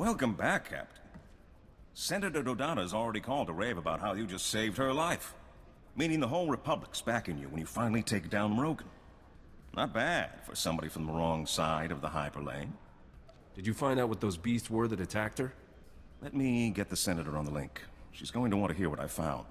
Welcome back, Captain. Senator Dodana's already called to rave about how you just saved her life. Meaning the whole Republic's backing you when you finally take down Rogan. Not bad for somebody from the wrong side of the hyperlane. Did you find out what those beasts were that attacked her? Let me get the Senator on the link. She's going to want to hear what I found.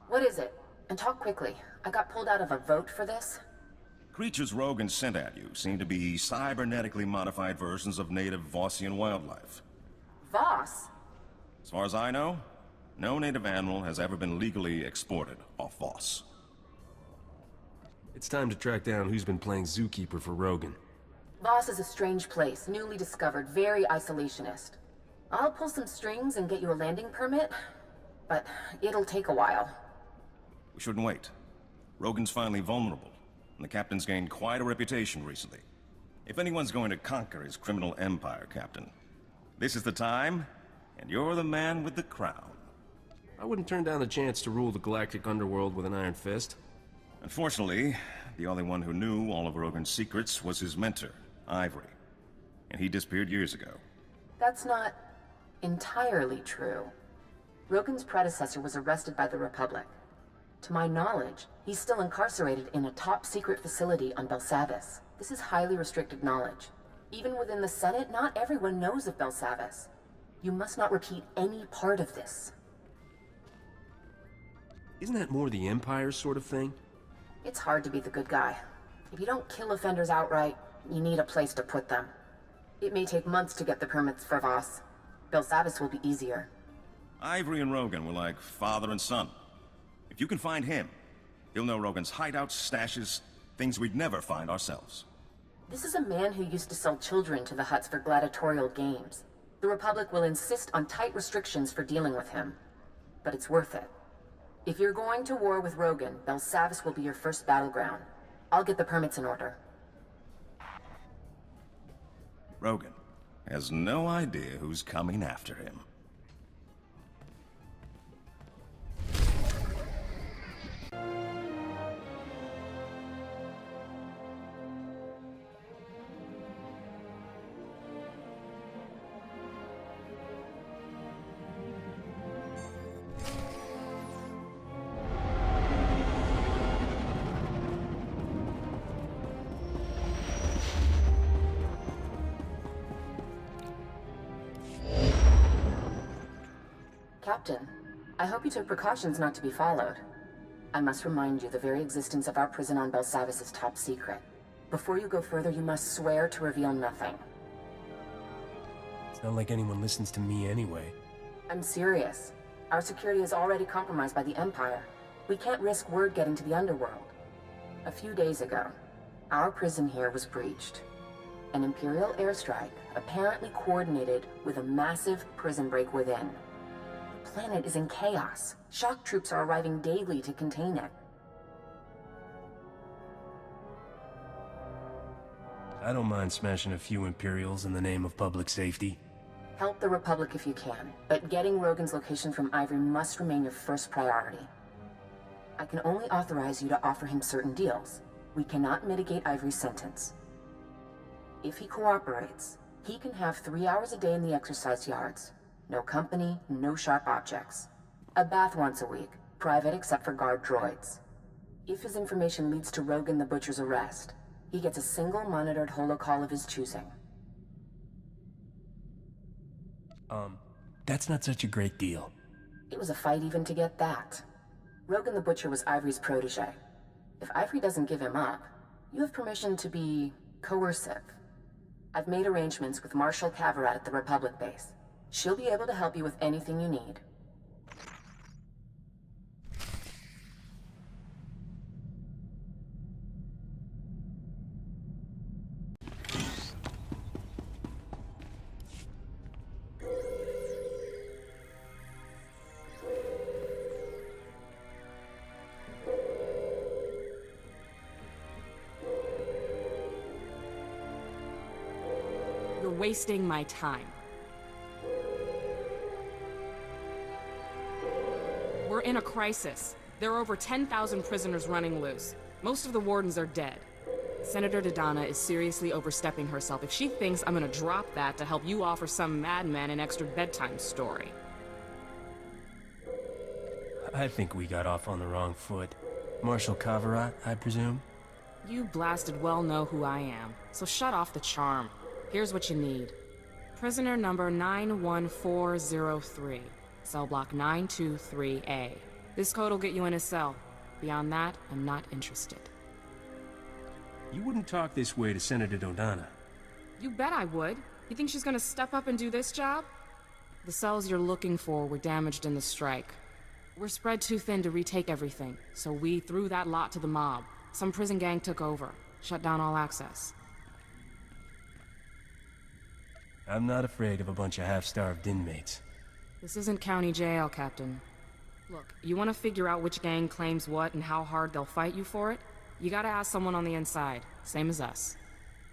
What is it? And talk quickly. I got pulled out of a vote for this. Creatures Rogan sent at you seem to be cybernetically modified versions of native Vossian wildlife. Voss? As far as I know, no native animal has ever been legally exported off Voss. It's time to track down who's been playing zookeeper for Rogan. Voss is a strange place, newly discovered, very isolationist. I'll pull some strings and get you a landing permit, but it'll take a while. We shouldn't wait. Rogan's finally vulnerable, and the Captain's gained quite a reputation recently. If anyone's going to conquer his criminal empire, Captain, this is the time, and you're the man with the crown. I wouldn't turn down the chance to rule the galactic underworld with an iron fist. Unfortunately, the only one who knew all of Rogan's secrets was his mentor, Ivory. And he disappeared years ago. That's not entirely true. Rogan's predecessor was arrested by the Republic. To my knowledge, he's still incarcerated in a top-secret facility on Belsavis. This is highly restricted knowledge. Even within the Senate, not everyone knows of Belsavis. You must not repeat any part of this. Isn't that more the Empire's sort of thing? It's hard to be the good guy. If you don't kill offenders outright, you need a place to put them. It may take months to get the permits for Voss. Belsavis will be easier. Ivory and Rogan were like father and son. If you can find him, you'll know Rogan's hideouts, stashes, things we'd never find ourselves. This is a man who used to sell children to the Hutts for gladiatorial games. The Republic will insist on tight restrictions for dealing with him. But it's worth it. If you're going to war with Rogan, Belsavis will be your first battleground. I'll get the permits in order. Rogan has no idea who's coming after him. Captain, I hope you took precautions not to be followed. I must remind you the very existence of our prison on Belsavis is top secret. Before you go further, you must swear to reveal nothing. It's not like anyone listens to me anyway. I'm serious. Our security is already compromised by the Empire. We can't risk word getting to the underworld. A few days ago, our prison here was breached. An Imperial airstrike, apparently coordinated with a massive prison break within. The planet is in chaos. Shock troops are arriving daily to contain it. I don't mind smashing a few Imperials in the name of public safety. Help the Republic if you can, but getting Rogan's location from Ivory must remain your first priority. I can only authorize you to offer him certain deals. We cannot mitigate Ivory's sentence. If he cooperates, he can have 3 hours a day in the exercise yards. No company, no sharp objects. A bath once a week, private except for guard droids. If his information leads to Rogan the Butcher's arrest, he gets a single monitored holocall of his choosing. That's not such a great deal. It was a fight even to get that. Rogan the Butcher was Ivory's protege. If Ivory doesn't give him up, you have permission to be coercive. I've made arrangements with Marshal Cavarat at the Republic base. She'll be able to help you with anything you need. wasting my time. We're in a crisis. There are over 10,000 prisoners running loose. Most of the wardens are dead. Senator Dodonna is seriously overstepping herself if she thinks I'm gonna drop that to help you offer some madman an extra bedtime story. I think we got off on the wrong foot. Marshal Kavarat, I presume? You blasted well know who I am, so shut off the charm. Here's what you need. Prisoner number 91403, cell block 923A. This code will get you in a cell. Beyond that, I'm not interested. You wouldn't talk this way to Senator Dodonna. You bet I would. You think she's gonna step up and do this job? The cells you're looking for were damaged in the strike. We're spread too thin to retake everything, so we threw that lot to the mob. Some prison gang took over, shut down all access. I'm not afraid of a bunch of half-starved inmates. This isn't county jail, Captain. Look, you want to figure out which gang claims what and how hard they'll fight you for it? You gotta ask someone on the inside, same as us.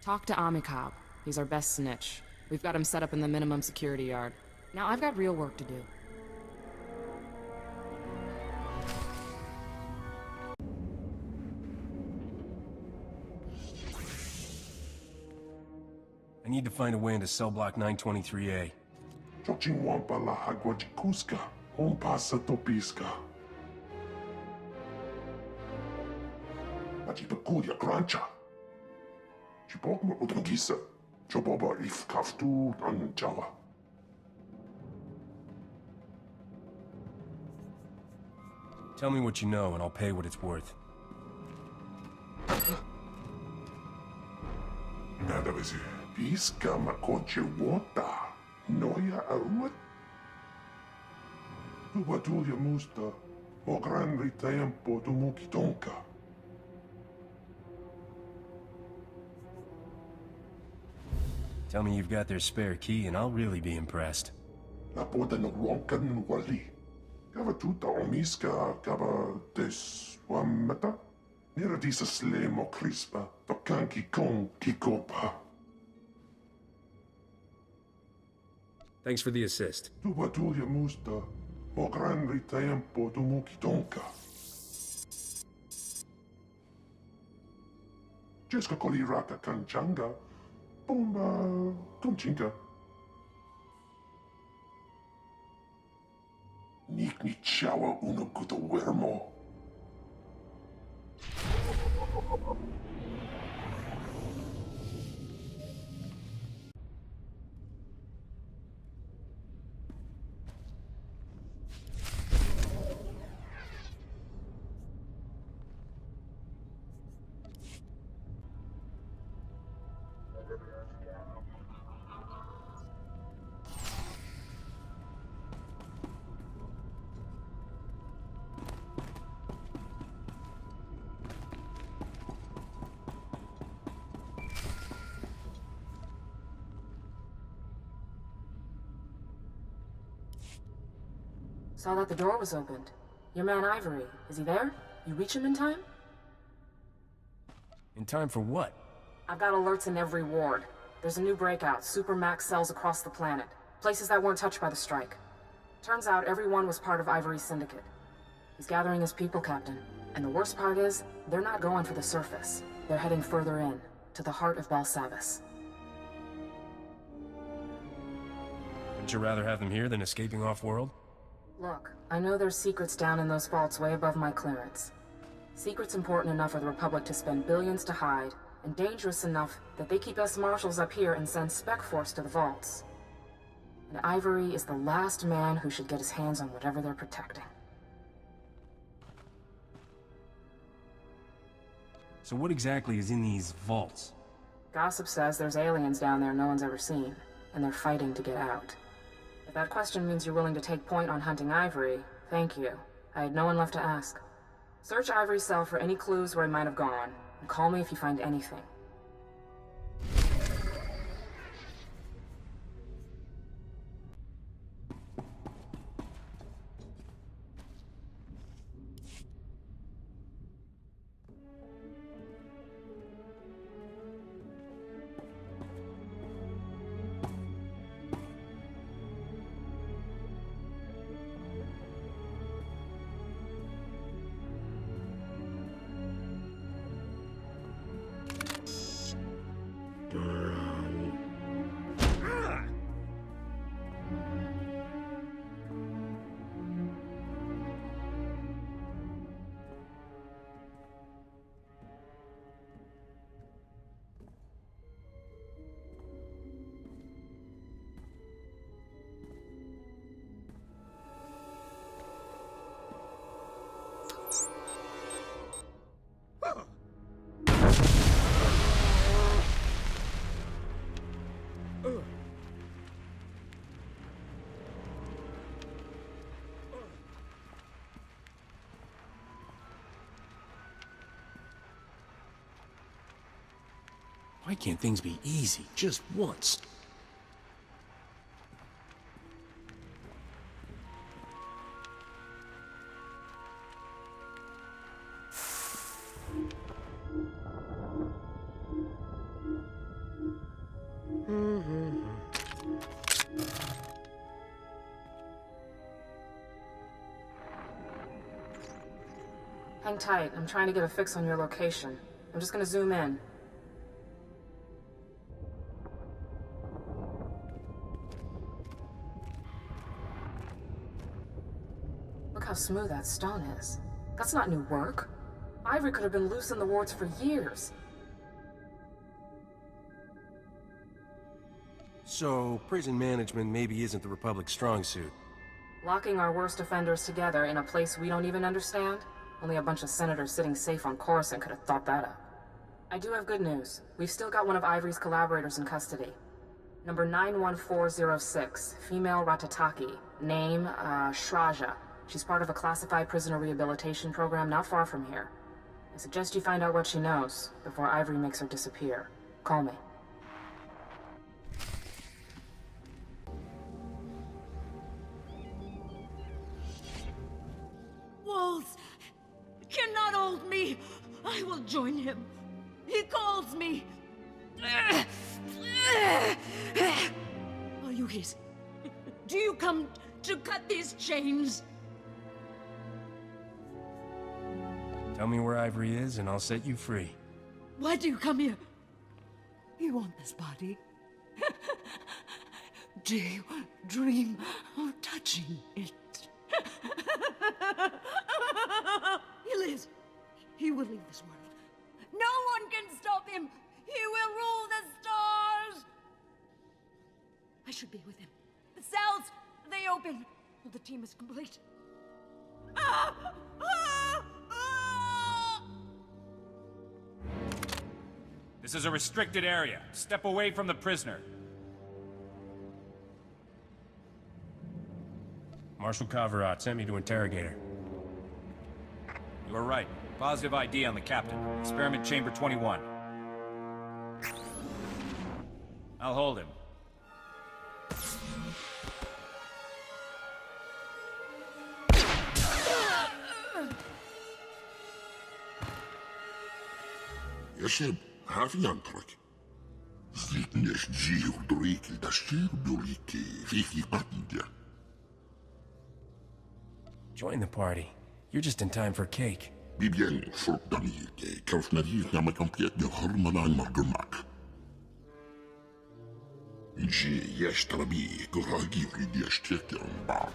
Talk to Amikab. He's our best snitch. We've got him set up in the minimum security yard. Now I've got real work to do. I need to find a way into cell block 923A. Chochinwampa la Haguachikuska, Ompasa Topiska. Machipakulia Grancha. Chipokma Utangisa, Choboba If Kaftu and Java. Tell me what you know and I'll pay what it's worth. Nada vezi. Iska makoche wota. Noia auat. Tubatulia musta. O grande tempo tu mukitonka. Tell me you've got their spare key and I'll really be impressed. La porta no ronkan wali. Gava tuta omiska, gava des wamata. Nera disa slemo crispa. Tokanki kon kikopa. Thanks for the assist. Tubatulia musta. O grande tempo tu mukitonka. Jeska koliraka kanchanga. Bomba Tomchinka. Nikt nie ciała unokuto wermo. Saw that the door was opened. Your man Ivory, is he there? You reach him in time? In time for what? I've got alerts in every ward. There's a new breakout, supermax cells across the planet. Places that weren't touched by the strike. Turns out everyone was part of Ivory's syndicate. He's gathering his people, Captain. And the worst part is, they're not going for the surface. They're heading further in, to the heart of Belsavis. Wouldn't you rather have them here than escaping off-world? Look, I know there's secrets down in those vaults way above my clearance. Secrets important enough for the Republic to spend billions to hide, and dangerous enough that they keep us marshals up here and send Spec Force to the vaults. And Ivory is the last man who should get his hands on whatever they're protecting. So what exactly is in these vaults? Gossip says there's aliens down there no one's ever seen, and they're fighting to get out. If that question means you're willing to take point on hunting Ivory, thank you. I had no one left to ask. Search Ivory's cell for any clues where he might have gone, and call me if you find anything. Why can't things be easy, just once? Hang tight. I'm trying to get a fix on your location. I'm just gonna zoom in. Look how smooth that stone is. That's not new work. Ivory could have been loose in the wards for years. So, prison management maybe isn't the Republic's strong suit. Locking our worst offenders together in a place we don't even understand? Only a bunch of senators sitting safe on Coruscant could have thought that up. I do have good news. We've still got one of Ivory's collaborators in custody. Number 91406, female Ratataki. Name, Shraja. She's part of a classified prisoner rehabilitation program not far from here. I suggest you find out what she knows before Ivory makes her disappear. Call me. Walls cannot hold me. I will join him. He calls me. Are you his? Do you come to cut these chains? Tell me where Ivory is, and I'll set you free. Why do you come here? You want this body? Do you dream of touching it? He lives. He will leave this world. No one can stop him. He will rule the stars. I should be with him. The cells, they open. The team is complete. This is a restricted area. Step away from the prisoner. Marshal Kavirat sent me to interrogate her. You were right. Positive ID on the captain. Experiment chamber 21. I'll hold him. يشب هافي ينطرك زيت نش جيو دريكي دشير دوريكي فيكي قتنديا. Join the party. You're just in time for cake. بيبين فرق دانيكي كرف نريك نعمل كمبيت يهرمنان مرقمك. جي يشتربي قراقي وريد يشتكي عن بعض.